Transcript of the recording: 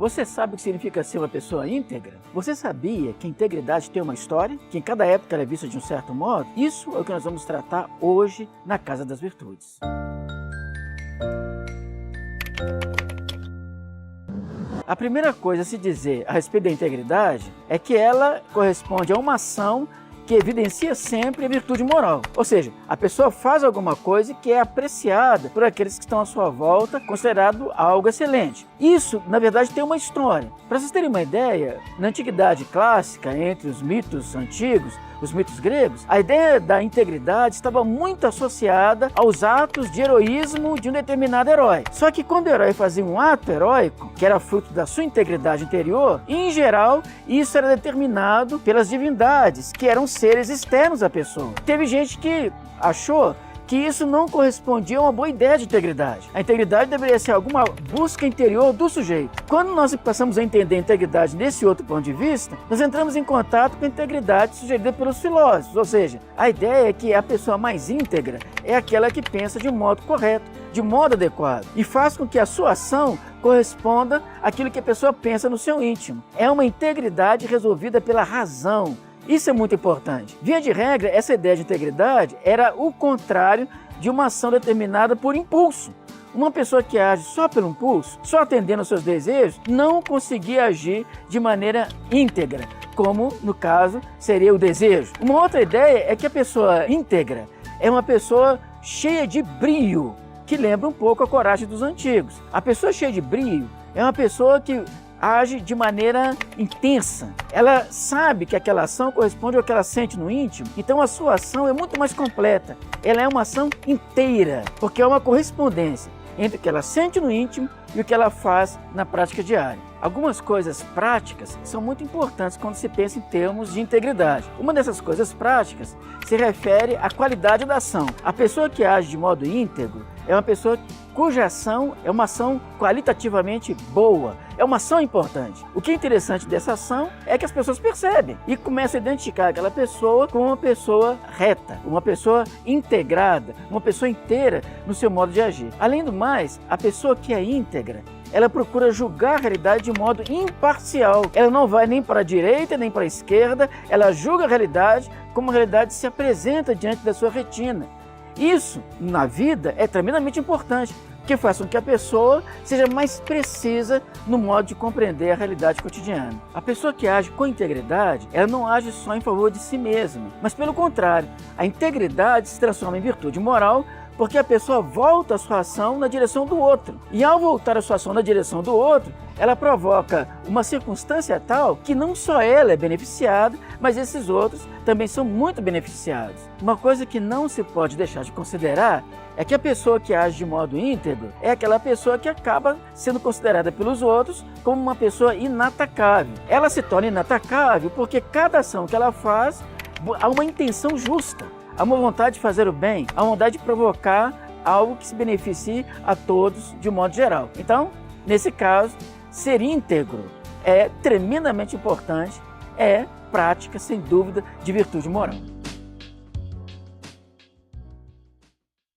Você sabe o que significa ser uma pessoa íntegra? Você sabia que a integridade tem uma história? Que em cada época ela é vista de um certo modo? Isso é o que nós vamos tratar hoje na Casa das Virtudes. A primeira coisa a se dizer a respeito da integridade é que ela corresponde a uma ação que evidencia sempre a virtude moral. Ou seja, a pessoa faz alguma coisa que é apreciada por aqueles que estão à sua volta, considerado algo excelente. Isso, na verdade, tem uma história. Para vocês terem uma ideia, na antiguidade clássica, entre os mitos antigos, os mitos gregos, a ideia da integridade estava muito associada aos atos de heroísmo de um determinado herói. Só que quando o herói fazia um ato heróico, que era fruto da sua integridade interior, em geral, isso era determinado pelas divindades, que eram seres externos à pessoa. Teve gente que achou que isso não correspondia a uma boa ideia de integridade. A integridade deveria ser alguma busca interior do sujeito. Quando nós passamos a entender a integridade nesse outro ponto de vista, nós entramos em contato com a integridade sugerida pelos filósofos, ou seja, a ideia é que a pessoa mais íntegra é aquela que pensa de um modo correto, de um modo adequado, e faz com que a sua ação corresponda àquilo que a pessoa pensa no seu íntimo. É uma integridade resolvida pela razão. Isso é muito importante. Via de regra, essa ideia de integridade era o contrário de uma ação determinada por impulso. Uma pessoa que age só pelo impulso, só atendendo aos seus desejos, não conseguia agir de maneira íntegra, como no caso seria o desejo. Uma outra ideia é que a pessoa íntegra é uma pessoa cheia de brio, que lembra um pouco a coragem dos antigos. A pessoa cheia de brio é uma pessoa que age de maneira intensa. Ela sabe que aquela ação corresponde ao que ela sente no íntimo, então a sua ação é muito mais completa. Ela é uma ação inteira, porque é uma correspondência entre o que ela sente no íntimo e o que ela faz na prática diária. Algumas coisas práticas são muito importantes quando se pensa em termos de integridade. Uma dessas coisas práticas se refere à qualidade da ação. A pessoa que age de modo íntegro é uma pessoa cuja ação é uma ação qualitativamente boa, é uma ação importante. O que é interessante dessa ação é que as pessoas percebem e começam a identificar aquela pessoa como uma pessoa reta, uma pessoa integrada, uma pessoa inteira no seu modo de agir. Além do mais, a pessoa que é íntegra, ela procura julgar a realidade de modo imparcial. Ela não vai nem para a direita nem para a esquerda, ela julga a realidade como a realidade se apresenta diante da sua retina. Isso, na vida, é tremendamente importante, porque faz com que a pessoa seja mais precisa no modo de compreender a realidade cotidiana. A pessoa que age com integridade, ela não age só em favor de si mesma, mas pelo contrário, a integridade se transforma em virtude moral porque a pessoa volta a sua ação na direção do outro. E ao voltar a sua ação na direção do outro, ela provoca uma circunstância tal que não só ela é beneficiada, mas esses outros também são muito beneficiados. Uma coisa que não se pode deixar de considerar é que a pessoa que age de modo íntegro é aquela pessoa que acaba sendo considerada pelos outros como uma pessoa inatacável. Ela se torna inatacável porque cada ação que ela faz há uma intenção justa. Há uma vontade de fazer o bem, há uma vontade de provocar algo que se beneficie a todos de um modo geral. Então, nesse caso, ser íntegro é tremendamente importante, é prática, sem dúvida, de virtude moral.